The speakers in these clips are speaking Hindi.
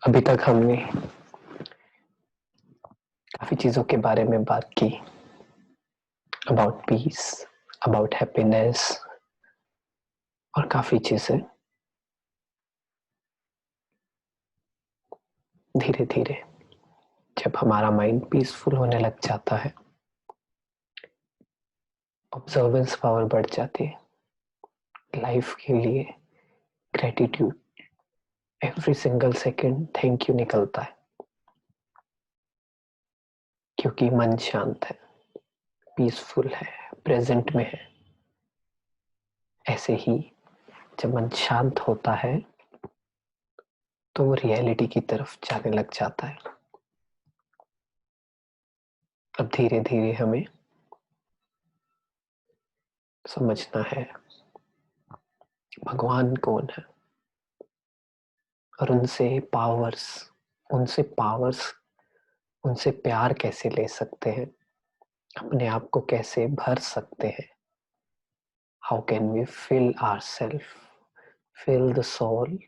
अभी तक हमने काफी चीजों के बारे में बात की, अबाउट पीस, अबाउट हैप्पीनेस और काफी चीजें। धीरे धीरे जब हमारा माइंड पीसफुल होने लग जाता है, ऑब्जर्वेंस पावर बढ़ जाती है, लाइफ के लिए gratitude, every single second thank you निकलता है, क्योंकि मन शांत है, पीसफुल है, प्रेजेंट में है। ऐसे ही जब मन शांत होता है तो वो रियलिटी की तरफ जाने लग जाता है। अब धीरे धीरे हमें समझना है भगवान कौन है और उनसे पावर्स उनसे प्यार कैसे ले सकते हैं, अपने आप को कैसे भर सकते हैं। How can we fill our self, fill the soul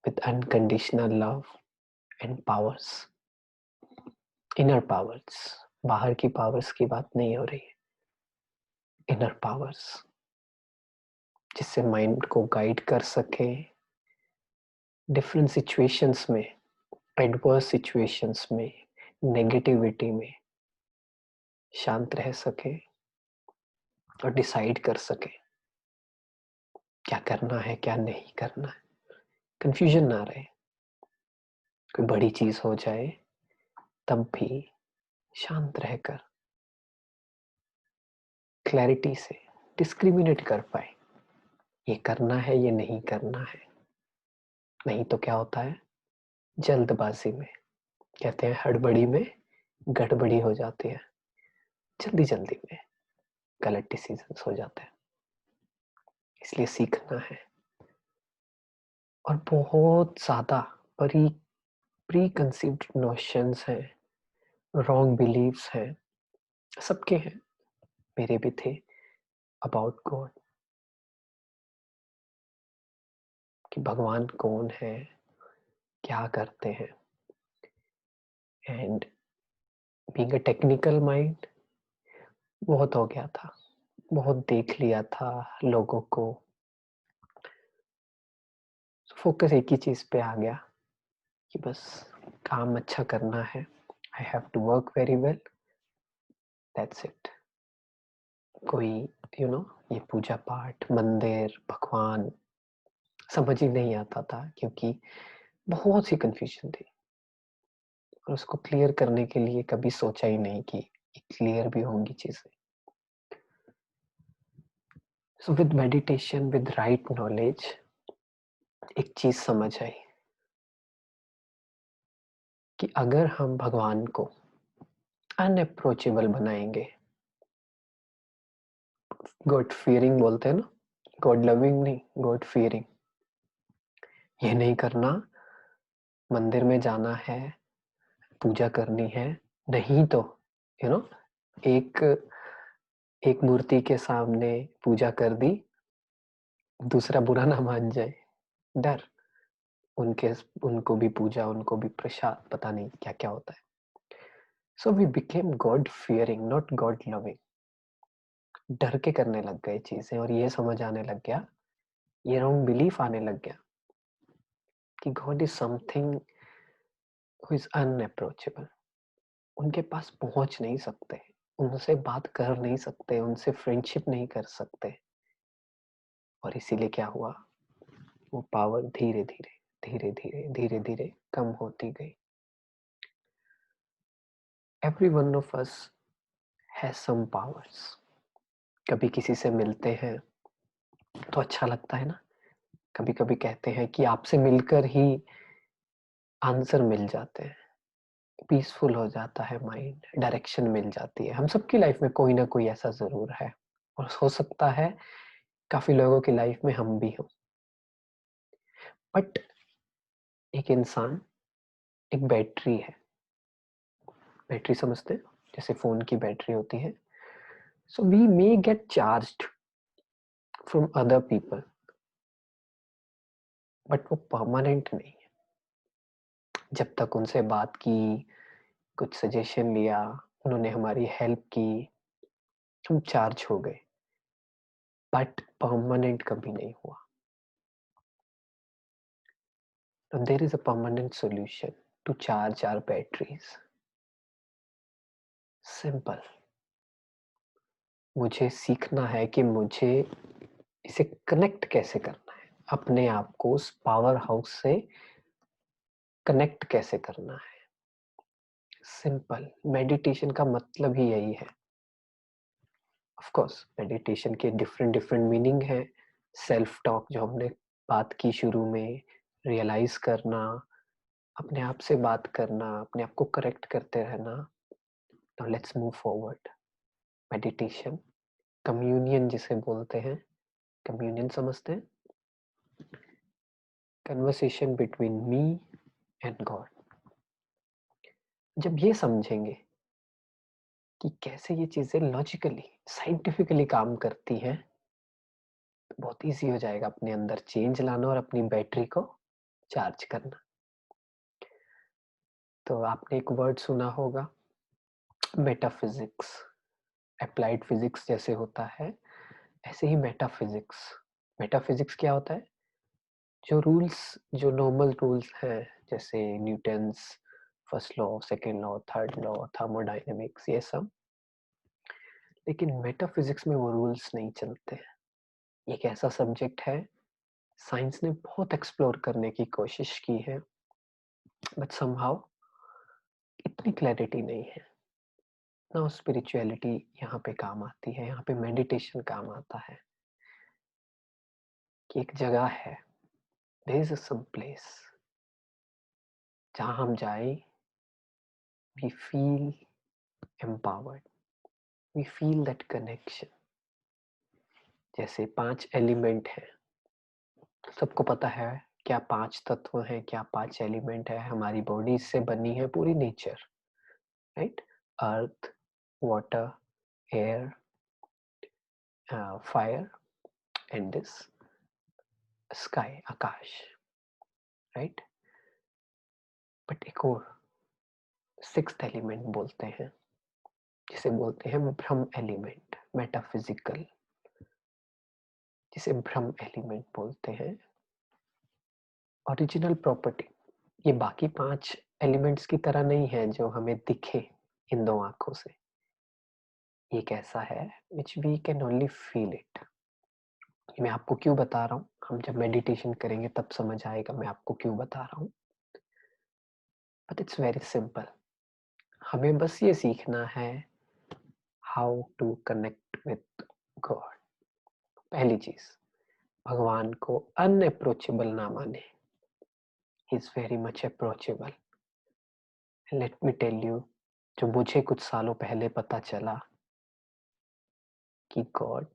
with unconditional love and powers, inner powers. बाहर की पावर्स की बात नहीं हो रही है, इनर पावर्स जिससे माइंड को गाइड कर सके डिफरेंट सिचुएशंस में, एडवर्स सिचुएशंस में, नेगेटिविटी में शांत रह सके और डिसाइड कर सके क्या करना है क्या नहीं करना है। कंफ्यूजन ना रहे, कोई बड़ी चीज हो जाए तब भी शांत रहकर क्लैरिटी से डिस्क्रिमिनेट कर पाए, ये करना है ये नहीं करना है। नहीं तो क्या होता है, जल्दबाजी में, कहते हैं हड़बड़ी में गड़बड़ी हो जाती है, जल्दी जल्दी में गलत डिसीजंस हो जाते हैं। इसलिए सीखना है। और बहुत ज्यादा प्री कंसीव्ड नोशंस हैं, रॉन्ग बिलीव्स हैं, सबके हैं, मेरे भी थे, अबाउट गॉड, कि भगवान कौन है, क्या करते हैं। And being a technical mind बहुत हो गया था, बहुत देख लिया था लोगों को, फोकस एक ही चीज पे आ गया कि बस काम अच्छा करना है, I have to work very well, that's it. कोई ये पूजा पाठ, मंदिर, भगवान समझ ही नहीं आता था, क्योंकि बहुत सी कंफ्यूजन थी और उसको क्लियर करने के लिए कभी सोचा ही नहीं कि क्लियर भी होंगी चीजें। So with meditation, with right knowledge, एक चीज समझ आई कि अगर हम भगवान को अनअप्रोचेबल बनाएंगे, गॉड फियरिंग बोलते हैं ना, गॉड लविंग नहीं, गॉड फियरिंग, ये नहीं करना, मंदिर में जाना है, पूजा करनी है, नहीं तो यू नो एक एक मूर्ति के सामने पूजा कर दी, दूसरा बुरा ना मान जाए, डर, उनके उनको भी पूजा, उनको भी प्रसाद, पता नहीं क्या क्या होता है। So we became God fearing, not God loving. डर के करने लग गए चीजें, और ये समझ आने लग गया, ये रॉन्ग बिलीफ आने लग गया कि God is something who is unapproachable. उनके पास पहुंच नहीं सकते, उनसे बात कर नहीं सकते, उनसे फ्रेंडशिप नहीं कर सकते। और इसीलिए क्या हुआ, वो पावर धीरे धीरे धीरे धीरे धीरे धीरे कम होती गई। Every one of us has some powers. कभी किसी से मिलते हैं तो अच्छा लगता है ना, कभी कभी कहते हैं कि आपसे मिलकर ही आंसर मिल जाते हैं, पीसफुल हो जाता है माइंड, डायरेक्शन मिल जाती है। हम सबकी लाइफ में कोई ना कोई ऐसा जरूर है, और हो सकता है काफी लोगों की लाइफ में हम भी हों। बट एक इंसान एक बैटरी है, बैटरी समझते हैं, जैसे फोन की बैटरी होती है। So we may get charged from other people, but वो परमानेंट नहीं है। जब तक उनसे बात की, कुछ सजेशन लिया, उन्होंने हमारी हेल्प की, हम चार्ज हो गए, बट परमानेंट कभी नहीं हुआ। There is a permanent solution to charge our batteries. Simple. मुझे सीखना है कि मुझे इसे कनेक्ट कैसे करना है, अपने आप को उस पावर हाउस से कनेक्ट कैसे करना है। सिंपल। मेडिटेशन का मतलब ही यही है। ऑफ कोर्स मेडिटेशन के डिफरेंट डिफरेंट मीनिंग है। सेल्फ टॉक जो हमने बात की शुरू में, रियलाइज करना, अपने आप से बात करना, अपने आप को करेक्ट करते रहना। Now let's move forward. Meditation, communion जिसे बोलते हैं, कम्युनियन समझते हैं, conversation between me and God. जब ये समझेंगे कि कैसे ये चीजें लॉजिकली, साइंटिफिकली काम करती हैं, तो बहुत इजी हो जाएगा अपने अंदर चेंज लाना और अपनी बैटरी को चार्ज करना। तो आपने एक वर्ड सुना होगा, मेटाफिजिक्स। अप्लाइड फिजिक्स जैसे होता है, ऐसे ही मेटाफिजिक्स। मेटाफिजिक्स क्या होता है? जो रूल्स, जो नॉर्मल रूल्स हैं, जैसे Newton's first law, second law, third law, thermodynamics, ये सब। लेकिन मेटाफिजिक्स में वो रूल्स नहीं चलते हैं। ये एक ऐसा सब्जेक्ट है, साइंस ने बहुत एक्सप्लोर करने की कोशिश की है, बट समहाउ इतनी क्लैरिटी नहीं है ना। स्पिरिचुअलिटी यहाँ पे काम आती है, यहाँ पे मेडिटेशन काम आता है कि एक जगह है, देयर इज सम प्लेस जहाँ हम जाए, we feel empowered, we feel that connection. जैसे 5 एलिमेंट हैं, सबको पता है क्या 5 तत्व हैं, क्या 5 एलिमेंट है। हमारी बॉडी से बनी है पूरी nature, right? Earth, water, air, fire and this sky, Akash, right? But एक और 6th एलिमेंट बोलते हैं, जिसे बोलते हैं ब्रह्म एलिमेंट, मेटाफिजिकल, जिसे ब्रह्म एलिमेंट बोलते हैं। ओरिजिनल प्रॉपर्टी ये बाकी 5 एलिमेंट्स की तरह नहीं है जो हमें दिखे इन 2 आंखों से। ये एक ऐसा है which we can only feel it. मैं आपको क्यों बता रहा हूँ, हम जब मेडिटेशन करेंगे तब समझ आएगा मैं आपको क्यों बता रहा हूँ। But it's very simple. हमें बस ये सीखना है how to connect with God. पहली चीज, भगवान को अनअप्रोचेबल ना माने। He is very much approachable. Let me tell you, जो मुझे कुछ सालों पहले पता चला कि God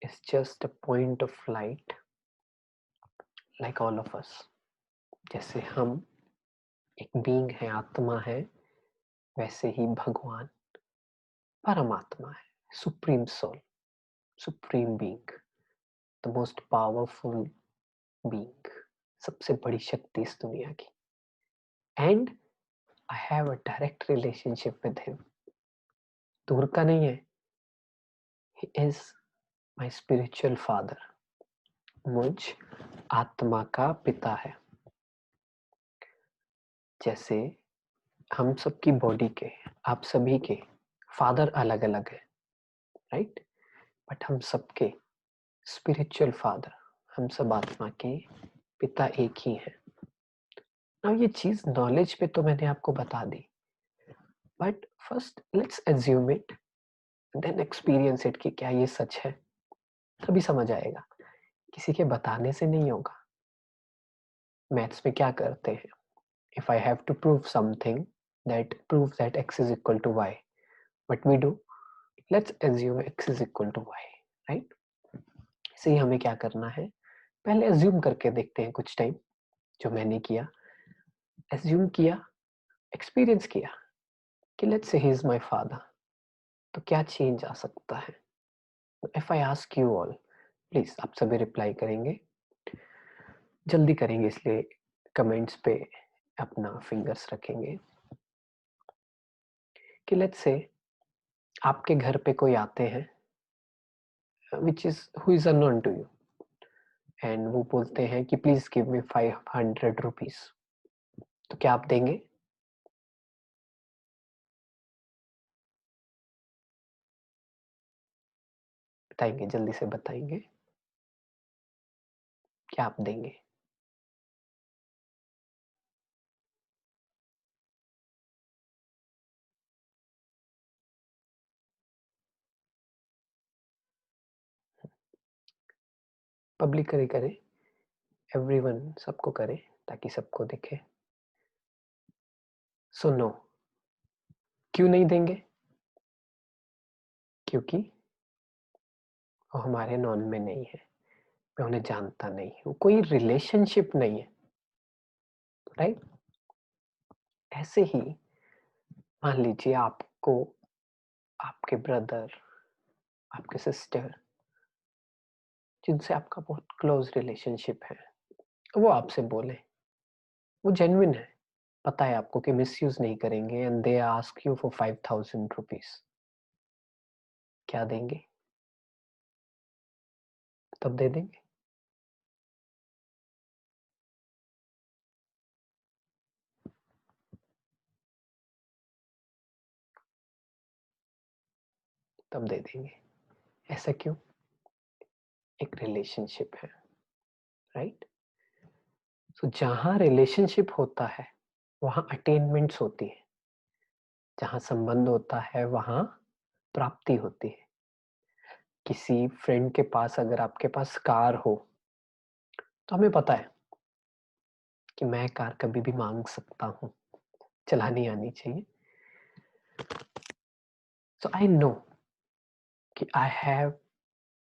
is just a point of light like all of us. जैसे हम एक बीइंग है, आत्मा है, वैसे ही भगवान परमात्मा है, supreme soul, supreme being, the most powerful being, सबसे बड़ी शक्ति इस दुनिया की। And I have a direct relationship with him. दूर का नहीं है, he is my spiritual father. मुझ आत्मा का पिता है। जैसे हम सबकी बॉडी के, आप सभी के फादर अलग अलग है, राइट? बट हम सबके स्पिरिचुअल फादर, हम सब आत्मा के पिता एक ही हैं। अब ये चीज नॉलेज पे तो मैंने आपको बता दी, but first let's assume it, then experience it कि क्या ये सच है, तभी समझ आएगा। किसी के बताने से नहीं होगा। मैथ्स में क्या करते हैं, if I have to prove something that prove that x is equal to y, what we do, let's assume x is equal to y, right? इसे ही हमें क्या करना है, पहले एज्यूम करके देखते हैं कुछ टाइम, जो मैंने किया। एज्यूम किया, एक्सपीरियंस किया कि let's say he is my father, तो क्या चेंज आ सकता है। If I ask you all, please आप सभी रिप्लाई करेंगे, जल्दी करेंगे इसलिए कमेंट्स पे अपना फिंगर्स रखेंगे कि लेट्स से आपके घर पे कोई आते हैं which is who is unknown to you and वो बोलते हैं कि प्लीज गिव मी 500 रुपीज, तो क्या आप देंगे? बताएंगे, जल्दी से बताएंगे, क्या आप देंगे? पब्लिक करे करे, एवरीवन सबको करे ताकि सबको दिखे। सो नो, क्यों नहीं देंगे? क्योंकि वो हमारे नॉन में नहीं है, मैं उन्हें जानता नहीं हूँ, कोई रिलेशनशिप नहीं है, राइट? ऐसे ही मान लीजिए आपको आपके ब्रदर, आपके सिस्टर, जिनसे आपका बहुत क्लोज रिलेशनशिप है, वो आपसे बोले, वो जेन्युइन है, पता है आपको कि मिसयूज नहीं करेंगे, and they ask you for 5,000 rupees, क्या देंगे? तब दे देंगे? तब दे देंगे। ऐसा क्यों? एक रिलेशनशिप है, राइट? सो जहां रिलेशनशिप होता है वहां अटेनमेंट्स होती है, जहां संबंध होता है वहां प्राप्ति होती है। किसी फ्रेंड के पास अगर आपके पास कार हो तो हमें पता है कि मैं कार कभी भी मांग सकता हूँ, चलानी आनी चाहिए। सो आई नो कि आई have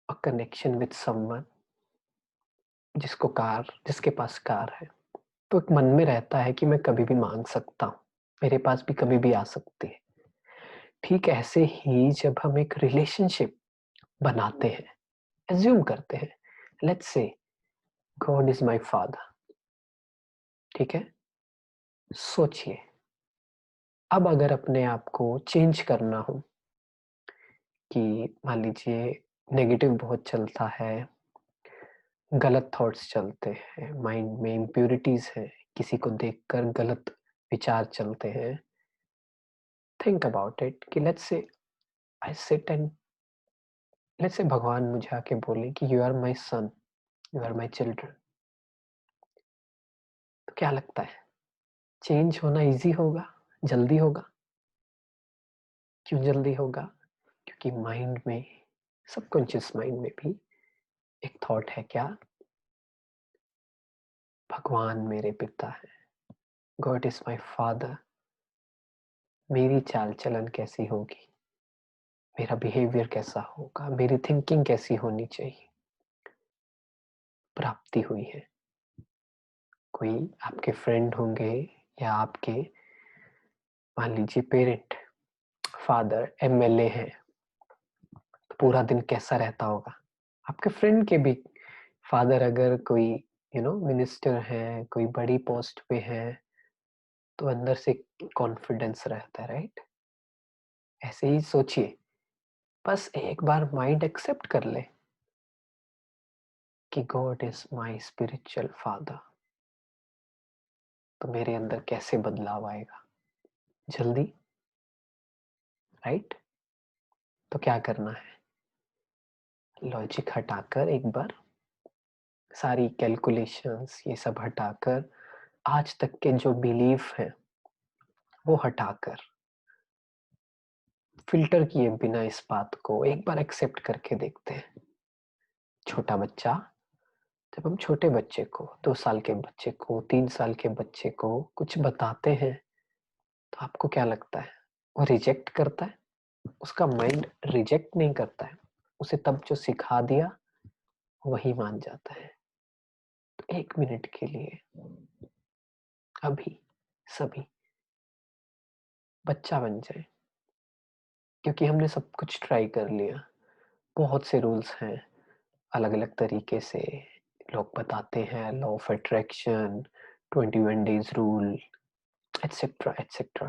a connection with someone जिसके पास कार है, तो एक मन में रहता है कि मैं कभी भी मांग सकता हूँ, मेरे पास भी कभी भी आ सकती है। ठीक ऐसे ही जब हम एक रिलेशनशिप बनाते हैं, एज्यूम करते हैं, let's say God is my father, ठीक है? सोचिए, अब अगर अपने आप को चेंज करना हो कि मान लीजिए नेगेटिव बहुत चलता है, गलत थॉट्स चलते हैं, माइंड में इम्प्योरिटीज है, किसी को देखकर गलत विचार चलते हैं, थिंक अबाउट इट कि let's say I sit and let's say भगवान मुझे आके बोले कि you are my son, you are my children, तो क्या लगता है चेंज होना इजी होगा, जल्दी होगा? क्यों जल्दी होगा? क्योंकि माइंड में, सबकॉन्शियस माइंड में भी एक थॉट है, क्या? भगवान मेरे पिता है, गॉड इज माय फादर, मेरी चाल चलन कैसी होगी, मेरा बिहेवियर कैसा होगा, मेरी थिंकिंग कैसी होनी चाहिए। प्राप्ति हुई है। कोई आपके फ्रेंड होंगे या आपके मान लीजिए पेरेंट, फादर एमएलए है, तो पूरा दिन कैसा रहता होगा? आपके फ्रेंड के भी फादर अगर कोई मिनिस्टर है, कोई बड़ी पोस्ट पे है, तो अंदर से कॉन्फिडेंस रहता है, राइट? ऐसे ही सोचिए, बस एक बार माइंड एक्सेप्ट कर ले कि God is my spiritual father, तो मेरे अंदर कैसे बदलाव आएगा? जल्दी, राइट? तो क्या करना है? लॉजिक हटाकर, एक बार सारी कैलकुलेशंस ये सब हटाकर, आज तक के जो बिलीफ है वो हटाकर, फिल्टर किए बिना इस बात को एक बार एक्सेप्ट करके देखते हैं। छोटा बच्चा, जब हम छोटे बच्चे को, 2 साल के बच्चे को, 3 साल के बच्चे को कुछ बताते हैं, तो आपको क्या लगता है? वो रिजेक्ट करता है? उसका माइंड रिजेक्ट नहीं करता है, उसे तब जो सिखा दिया वही मान जाता है। तो 1 मिनट के लिए अभी सभी बच्चा बन जाए, क्योंकि हमने सब कुछ ट्राई कर लिया। बहुत से रूल्स हैं, अलग अलग तरीके से लोग बताते हैं, law of attraction, 21 days rule, etcetera etcetera,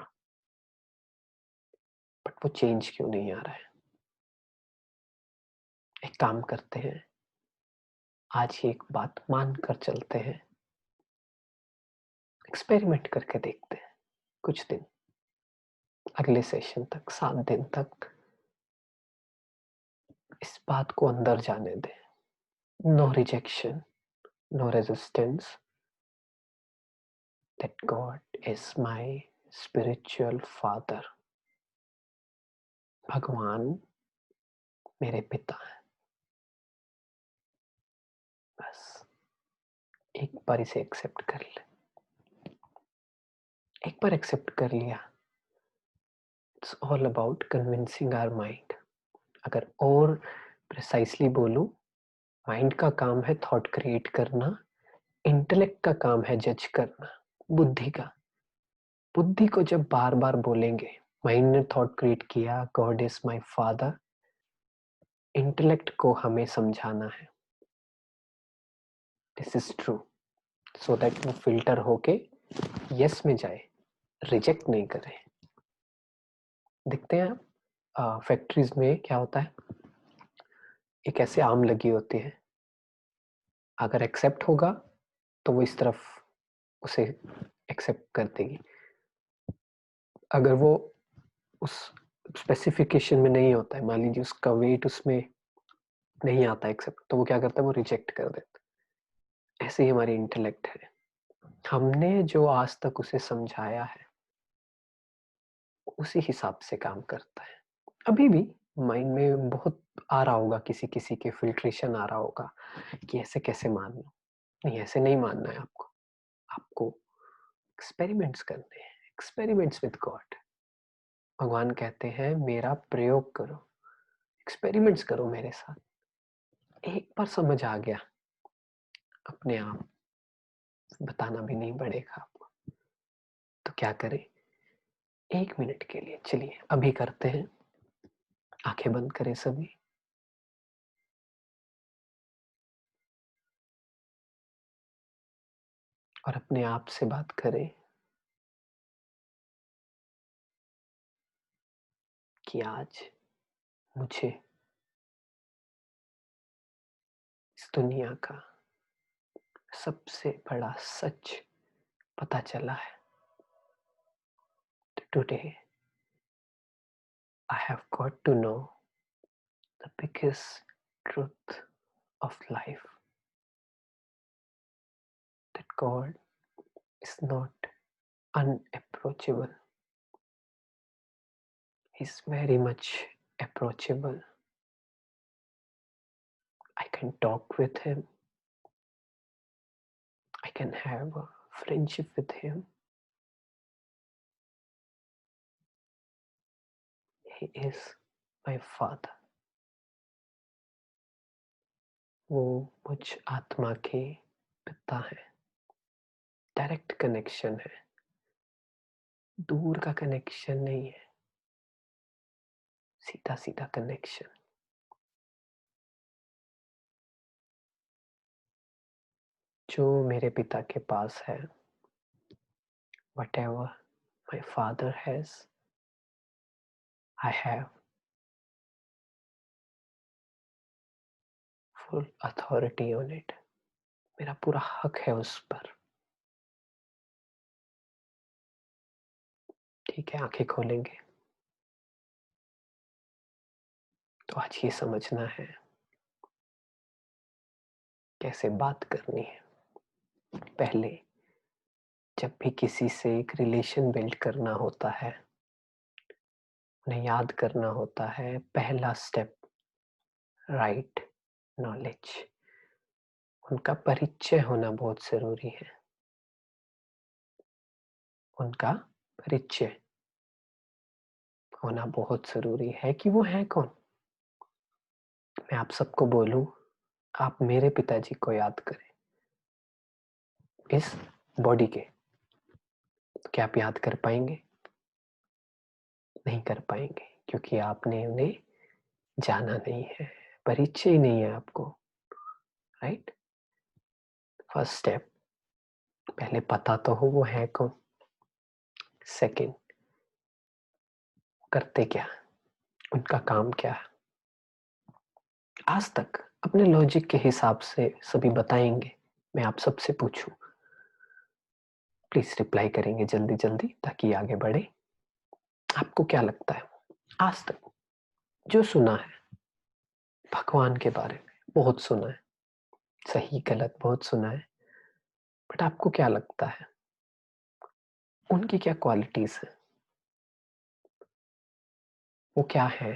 but वो चेंज क्यों नहीं आ रहा है? एक काम करते हैं, आज ही एक बात मान कर चलते हैं, एक्सपेरिमेंट करके देखते हैं कुछ दिन, अगले सेशन तक, 7 दिन तक इस बात को अंदर जाने दें। No rejection, no resistance, that God is my spiritual father. भगवान मेरे पिता है। बस एक बार इसे एक्सेप्ट कर ले। एक बार एक्सेप्ट कर लिया, it's all about convincing our mind. अगर और प्रिसाइसली बोलूं, माइंड का काम है थॉट क्रिएट करना, इंटेलेक्ट का काम है जज करना, बुद्धि का। बुद्धि को जब बार बार बोलेंगे, माइंड ने थॉट क्रिएट किया, God is my father, intellect को हमें समझाना है this is true, so that वो फिल्टर होके यस में जाए, रिजेक्ट नहीं करे। दिखते हैं आप फैक्ट्रीज में क्या होता है, एक ऐसे आम लगी होती है, अगर एक्सेप्ट होगा तो वो इस तरफ उसे एक्सेप्ट कर देगी, अगर वो उस स्पेसिफिकेशन में नहीं होता है, मान लीजिए उसका वेट उसमें नहीं आता एक्सेप्ट, तो वो क्या करता है, वो रिजेक्ट कर देता है। ऐसे ही हमारी इंटेलेक्ट है, हमने जो आज तक उसे समझाया है उसी हिसाब से काम करता है। अभी भी माइंड में बहुत आ रहा होगा, किसी किसी के फिल्ट्रेशन आ रहा होगा कि ऐसे कैसे मान लो, नहीं ऐसे नहीं मानना है आपको, आपको एक्सपेरिमेंट्स करने हैं, एक्सपेरिमेंट्स विद गॉड। भगवान कहते हैं मेरा प्रयोग करो, एक्सपेरिमेंट्स करो मेरे साथ। एक बार समझ आ गया, अपने आप बताना भी नहीं पड़ेगा आपको। तो क्या करें, 1 मिनट के लिए चलिए अभी करते हैं, आंखें बंद करें सभी, और अपने आप से बात करें कि आज मुझे इस दुनिया का सबसे बड़ा सच पता चला है। Today I have got to know the biggest truth of life, that God is not unapproachable, He's very much approachable. I can talk with Him, I can have a friendship with Him. He is my Father. वो मुझ आत्मा के पिता है, डायरेक्ट कनेक्शन है, दूर का कनेक्शन नहीं है, सीधा सीधा कनेक्शन। जो मेरे पिता के पास है, whatever my father has, I have full authority on it. मेरा पूरा हक है उस पर। ठीक है, आंखें खोलेंगे तो आज ये समझना है कैसे बात करनी है। पहले जब भी किसी से एक रिलेशन बिल्ड करना होता है, उन्हें याद करना होता है, पहला स्टेप राइट नॉलेज, उनका परिचय होना बहुत जरूरी है। उनका परिचय होना बहुत जरूरी है कि वो है कौन। मैं आप सबको बोलूं, आप मेरे पिताजी को याद करें इस बॉडी के, तो क्या आप याद कर पाएंगे? नहीं कर पाएंगे, क्योंकि आपने उन्हें जाना नहीं है, परिचय ही नहीं है आपको। राइट, फर्स्ट स्टेप पहले पता तो हो वो है कौन। सेकंड, करते क्या, उनका काम क्या है। आज तक अपने लॉजिक के हिसाब से सभी बताएंगे। मैं आप सबसे पूछूं, प्लीज रिप्लाई करेंगे जल्दी जल्दी ताकि आगे बढ़े। आपको क्या लगता है, आज तक जो सुना है भगवान के बारे में, बहुत सुना है, सही गलत बहुत सुना है, बट आपको क्या लगता है उनकी क्या क्वालिटीज है, वो क्या है?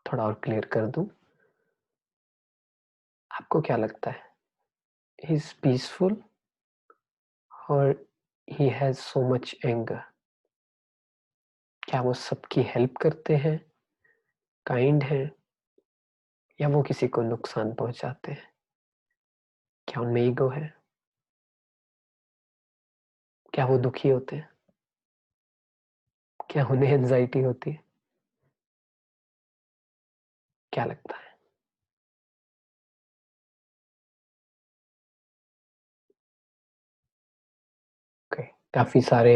थोड़ा और क्लियर कर दूं, आपको क्या लगता है, ही इज पीसफुल और he has so much anger? क्या वो सबकी हेल्प करते हैं, काइंड हैं, या वो किसी को नुकसान पहुंचाते हैं? क्या उनमें ईगो है? क्या वो दुखी होते हैं? क्या उन्हें एंजाइटी होती है? क्या लगता है? ओके, काफी सारे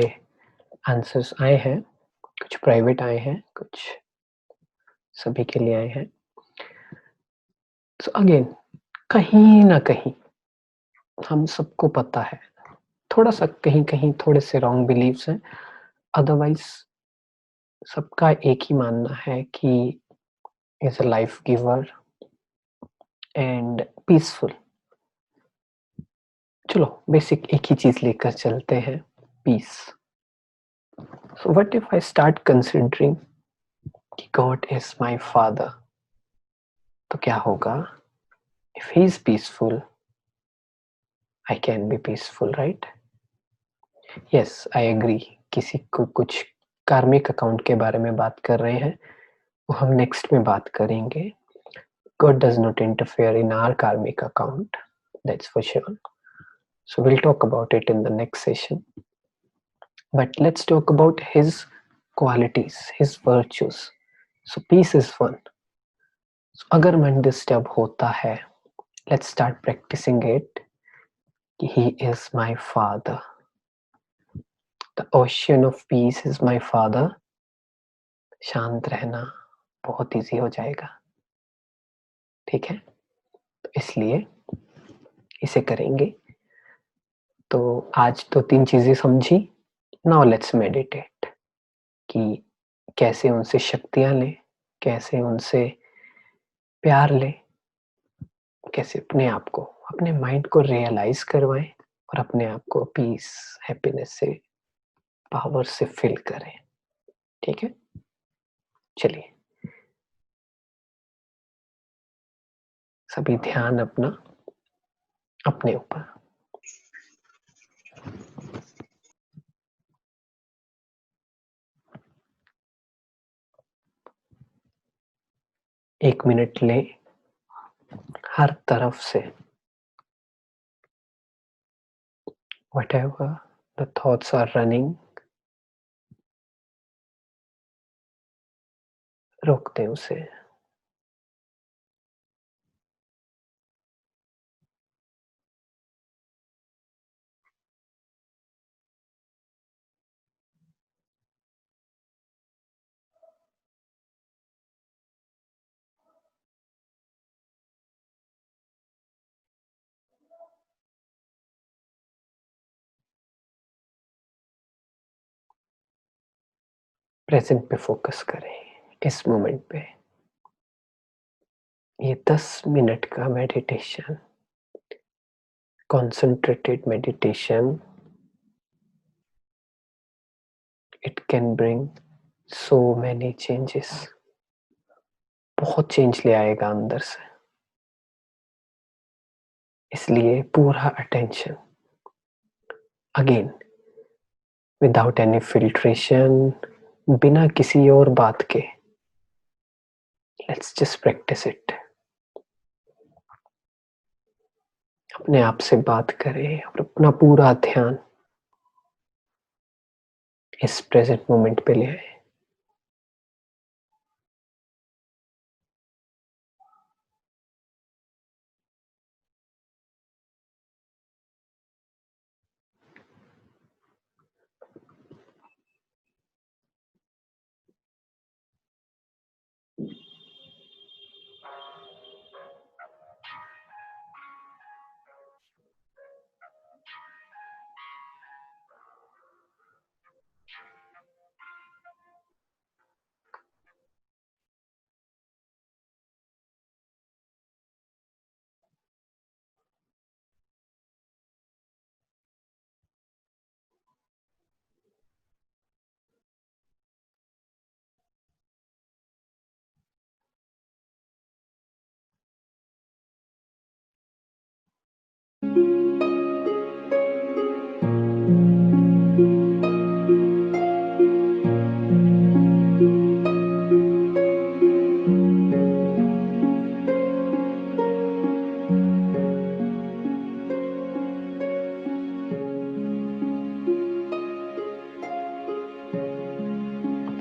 आंसर्स आए हैं, कुछ प्राइवेट आए हैं, कुछ सभी के लिए आए हैं। सो अगेन, कहीं ना कहीं हम सबको पता है, थोड़ा सा कहीं कहीं थोड़े से रॉन्ग बिलीव्स हैं, अदरवाइज सबका एक ही मानना है कि is a life giver and peaceful. चलो बेसिक एक ही चीज लेकर चलते हैं, peace. So what if I start considering कि गॉड इज माय फादर, तो क्या होगा? If he is peaceful, I can be peaceful, right? Yes, I agree. किसी को कुछ कार्मिक अकाउंट के बारे में बात कर रहे हैं, वो हम नेक्स्ट में बात करेंगे। God does not interfere in our karmic account, that's for sure. So we'll talk about it in the next session. But let's talk about his qualities, his virtues. So peace is one. So अगर मन डिस्टर्ब होता है, let's start practicing it. He is my father. The ocean of peace is my father. शांत रहना बहुत इजी हो जाएगा, ठीक है? तो इसलिए इसे करेंगे। तो आज तो 3 चीजें समझी। नाउ लेट्स मेडिटेट कि कैसे उनसे शक्तियां लें, कैसे उनसे प्यार लें, कैसे अपने आप को, अपने माइंड को रियलाइज करवाएं और अपने आप को पीस, हैप्पीनेस से, पावर से फिल करें। ठीक है, चलिए सभी ध्यान अपना अपने ऊपर। 1 मिनट ले, हर तरफ से whatever the thoughts are running, रोक दें उसे। प्रेजेंट पे फोकस करें, इस मोमेंट पे। ये 10 मिनट का meditation, concentrated meditation, it can bring so many changes। बहुत चेंज ले आएगा अंदर से। इसलिए पूरा attention, again without any filtration, बिना किसी और बात के, लेट्स जस्ट प्रैक्टिस इट। अपने आप से बात करें और अपना पूरा ध्यान इस प्रेजेंट मोमेंट पे ले आए।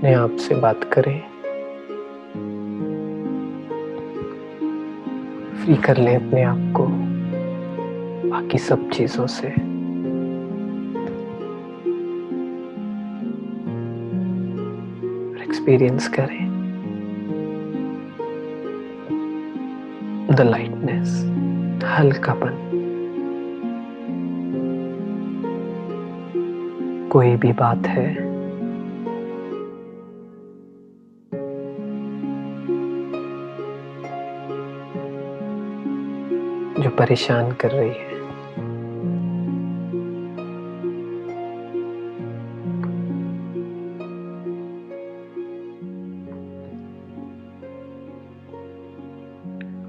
अपने आप से बात करें, फ्री कर लें अपने आप को बाकी सब चीजों से। एक्सपीरियंस करें द लाइटनेस, हल्कापन। कोई भी बात है जो परेशान कर रही है,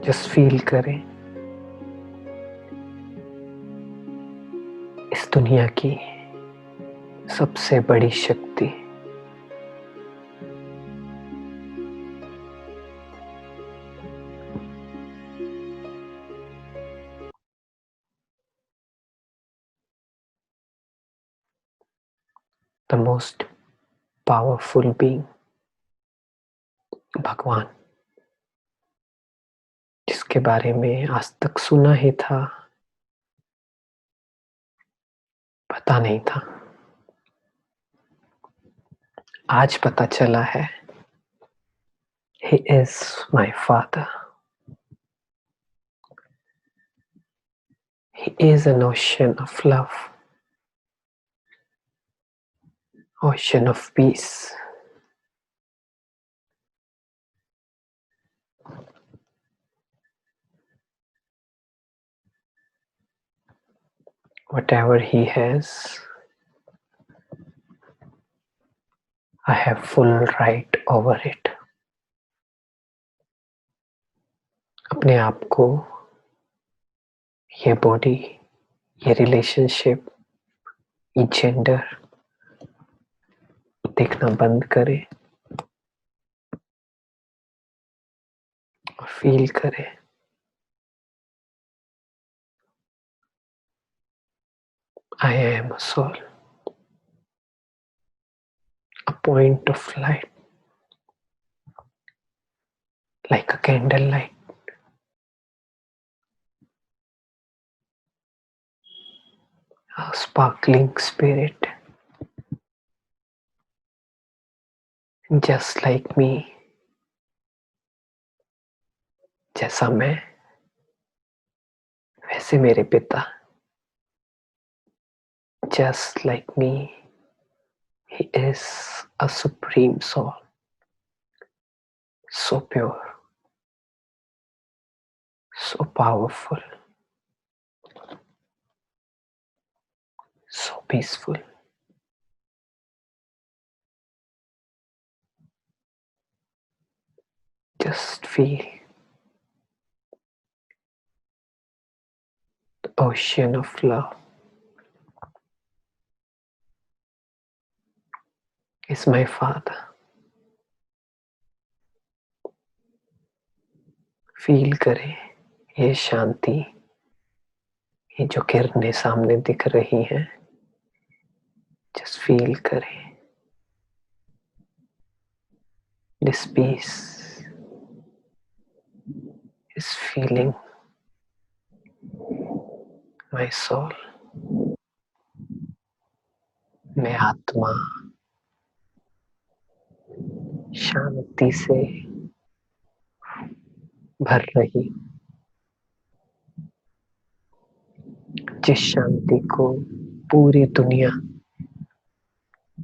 जस्ट फील करें इस दुनिया की सबसे बड़ी शक्ति द मोस्ट पावरफुल बीइंग, भगवान, जिसके बारे में आज तक सुना ही था, पता नहीं था, आज पता चला है। He is my father. He is an ocean of love, ocean of peace. Whatever he has, I have full right over it. अपने आप को, ये बॉडी, ये रिलेशनशिप, ये जेंडर देखना बंद करें और फील करें I am a soul, a point of light, like a candle light, a sparkling spirit, just like me. जैसा मैं वैसे मेरे पिता, just like me. He is a supreme soul, so pure, so powerful, so peaceful. Just feel the ocean of love is my father. Feel करें ये शांति, ये जो किरणें सामने दिख रही हैं, जस्ट फील करें this peace is feeling my soul. मैं आत्मा शांति से भर रही, जिस शांति को पूरी दुनिया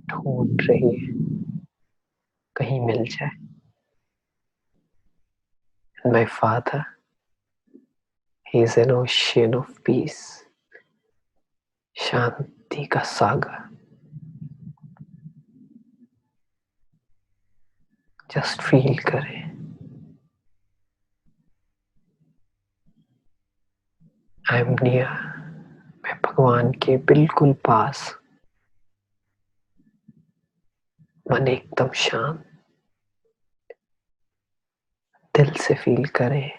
ढूंढ रही है, कहीं मिल जाए। My father, he is an ocean of peace, शांति का सागर। जस्ट फील करें आई एम नियर, मैं भगवान के बिल्कुल पास। मन एकदम शांत, दिल से फील करें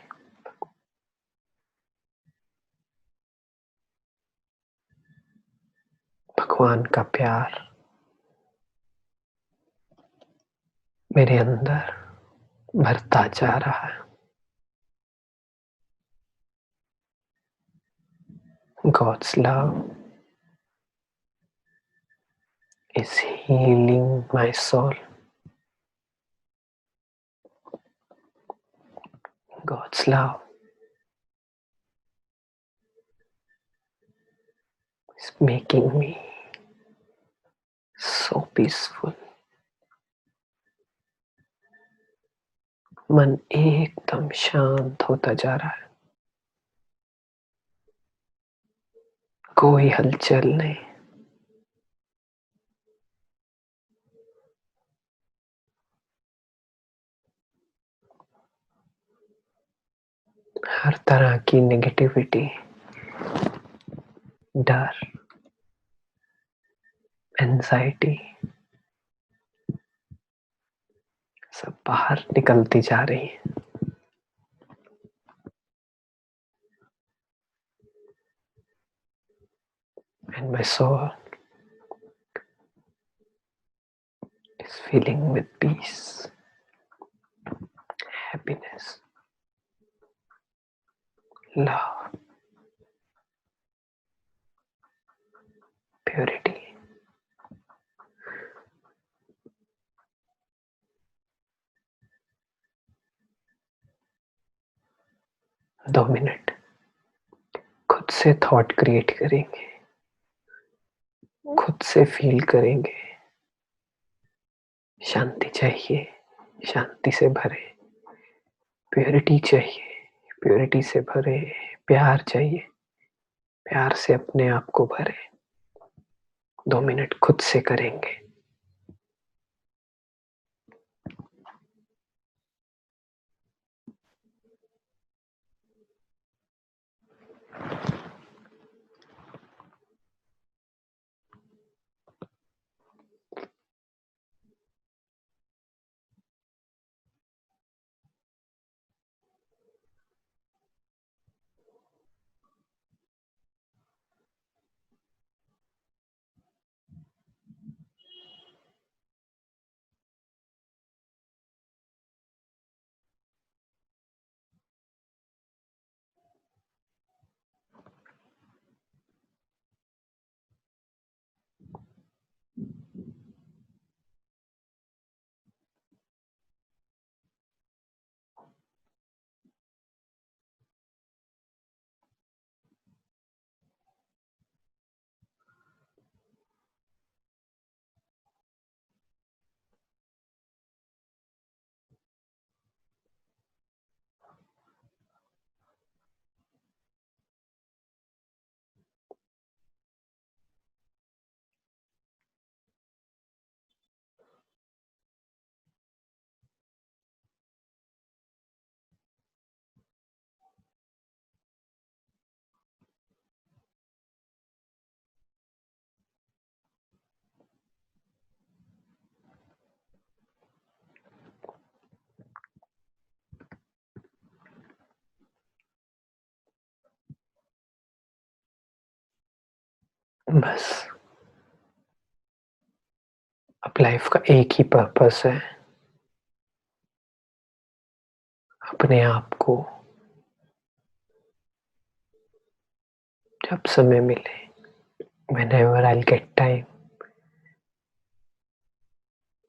भगवान का प्यार, मेरे अंदर भरता जा रहा है। God's love is healing my soul. God's love is making me so peaceful. मन एकदम शांत होता जा रहा है। कोई हलचल नहीं। हर तरह की नेगेटिविटी, डर, एंजाइटी सब बाहर निकलती जा रही है। And my soul is filling with peace, happiness, love, purity. दो मिनट खुद से थॉट क्रिएट करेंगे, खुद से फील करेंगे। शांति चाहिए, शांति से भरे। प्योरिटी चाहिए, प्योरिटी से भरे। प्यार चाहिए, प्यार से अपने आप को भरे। 2 मिनट खुद से करेंगे। बस अब लाइफ का एक ही पर्पस है, अपने आप को जब समय मिले, whenever I'll get time,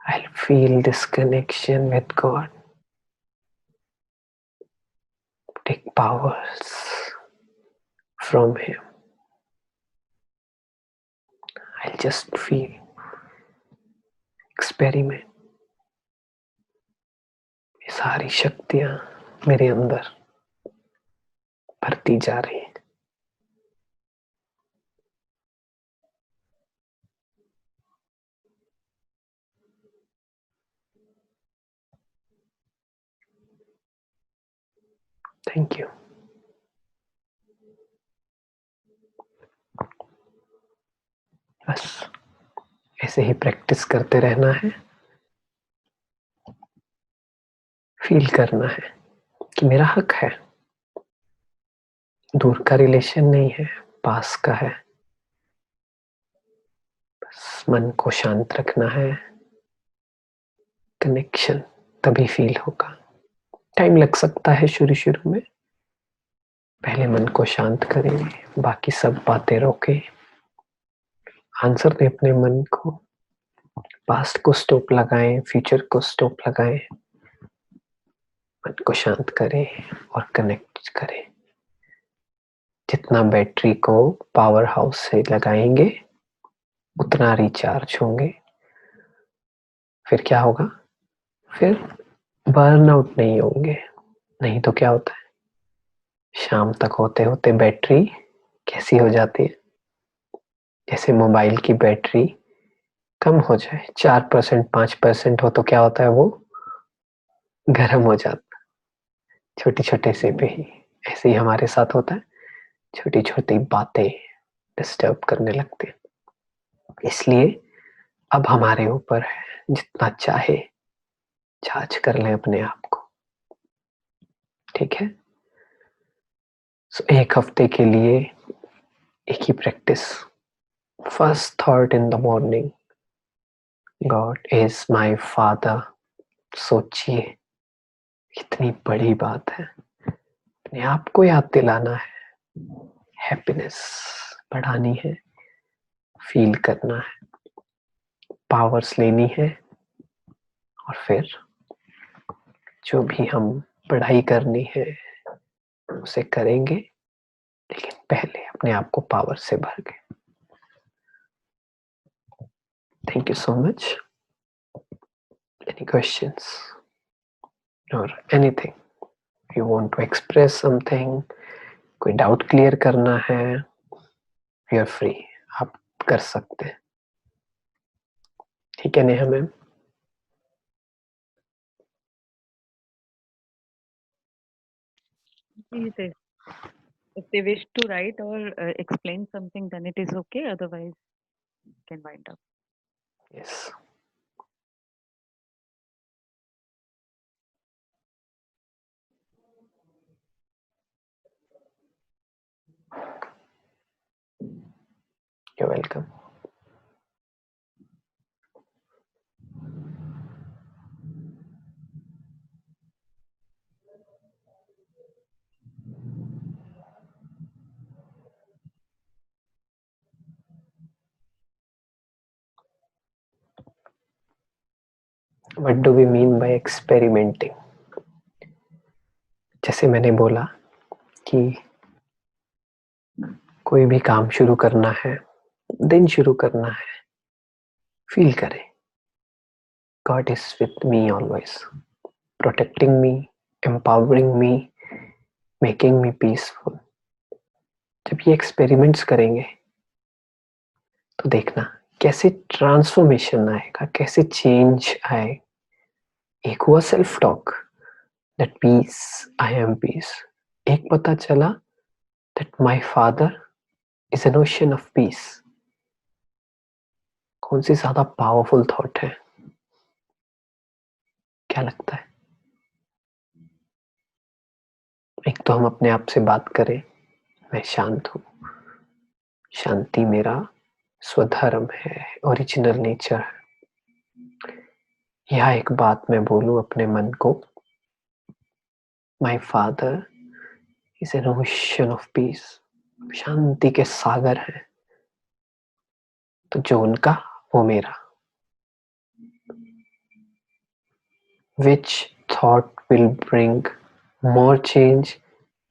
I'll feel this connection with God, take powers from Him. I'll just feel, experiment. ये सारी शक्तियां मेरे अंदर भरती जा रही है। Thank you. बस ऐसे ही प्रैक्टिस करते रहना है। फील करना है कि मेरा हक है। दूर का रिलेशन नहीं है, पास का है। बस मन को शांत रखना है, कनेक्शन तभी फील होगा। टाइम लग सकता है शुरू शुरू में। पहले मन को शांत करें, बाकी सब बातें रोके, आंसर दें अपने मन को, पास्ट को स्टॉप लगाएं, फ्यूचर को स्टॉप लगाएं, मन को शांत करें और कनेक्ट करें। जितना बैटरी को पावर हाउस से लगाएंगे उतना रिचार्ज होंगे। फिर क्या होगा? फिर बर्न आउट नहीं होंगे। नहीं तो क्या होता है, शाम तक होते होते बैटरी कैसी हो जाती है, जैसे मोबाइल की बैटरी कम हो जाए, 4% 5% हो तो क्या होता है, वो गर्म हो जाता है छोटी छोटे से पे ही। ऐसे ही हमारे साथ होता है, छोटी छोटी बातें डिस्टर्ब करने लगती है। इसलिए अब हमारे ऊपर है, जितना चाहे चार्ज कर लें अपने आप को। ठीक है, सो एक हफ्ते के लिए एक ही practice. First thought in the morning, God is my father. सोचिए, कितनी बड़ी बात है। अपने आप को याद दिलाना है, हैप्पीनेस बढ़ानी है, फील करना है, पावर्स लेनी है, और फिर जो भी हम पढ़ाई करनी है उसे करेंगे, लेकिन पहले अपने आप को पावर से भर के। Thank you so much. Any questions और anything you want to express something, कोई डाउट क्लियर करना है, यू आर फ्री, आप कर सकते हैं। ठीक है Neha ma'am? If they wish to write or explain something, then it is okay. Otherwise, you can wind up. Yes. You welcome. What do we mean by experimenting? जैसे मैंने बोला कि कोई भी काम शुरू करना है, दिन शुरू करना है, फील करें God is with me always, protecting me, empowering me, making me peaceful. जब ये एक्सपेरिमेंट्स करेंगे तो देखना कैसे ट्रांसफॉर्मेशन आएगा, कैसे चेंज आए। एक हुआ self talk, that peace, I am peace. एक पता चला that my father is an ocean of peace. कौन सी ज्यादा पावरफुल थॉट है? क्या लगता है? एक तो हम अपने आप से बात करें, मैं शांत हूं, शांति मेरा स्वधर्म है, ओरिजिनल नेचर है। या एक बात मैं बोलूं अपने मन को, my father is an ocean of peace, शांति के सागर है, तो जो उनका वो मेरा। Which thought will bring more change,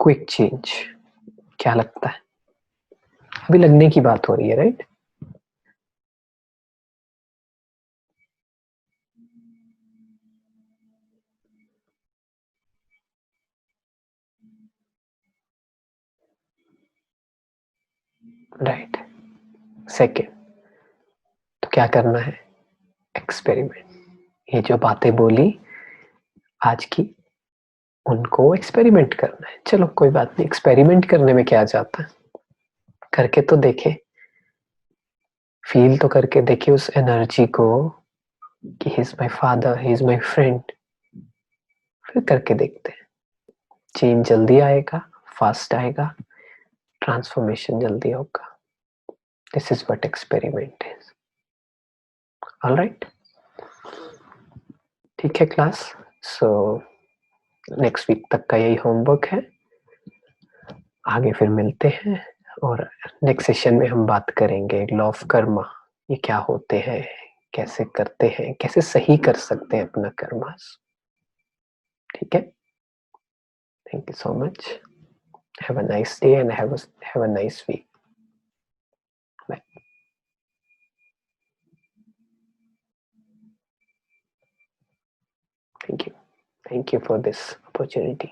quick change? क्या लगता है? अभी लगने की बात हो रही है, राइट? राइट। सेकेंड, तो क्या करना है? एक्सपेरिमेंट। ये जो बातें बोली आज की, उनको एक्सपेरिमेंट करना है। चलो कोई बात नहीं, एक्सपेरिमेंट करने में क्या जाता है, करके तो देखे, फील तो करके देखे उस एनर्जी को कि he is my father, he is my friend. फिर करके देखते हैं, चेंज जल्दी आएगा, फास्ट आएगा, ट्रांसफॉर्मेशन जल्दी होगा। This is what experiment is. All right, ठीक है क्लास, सो नेक्स्ट वीक तक का यही होमवर्क है। आगे फिर मिलते हैं और नेक्स्ट सेशन में हम बात करेंगे लॉ ऑफ कर्मा, ये क्या होते हैं, कैसे करते हैं, कैसे सही कर सकते हैं अपना कर्मा। ठीक है, thank you so much, have a nice day and have a nice week, bye. Thank you for this opportunity.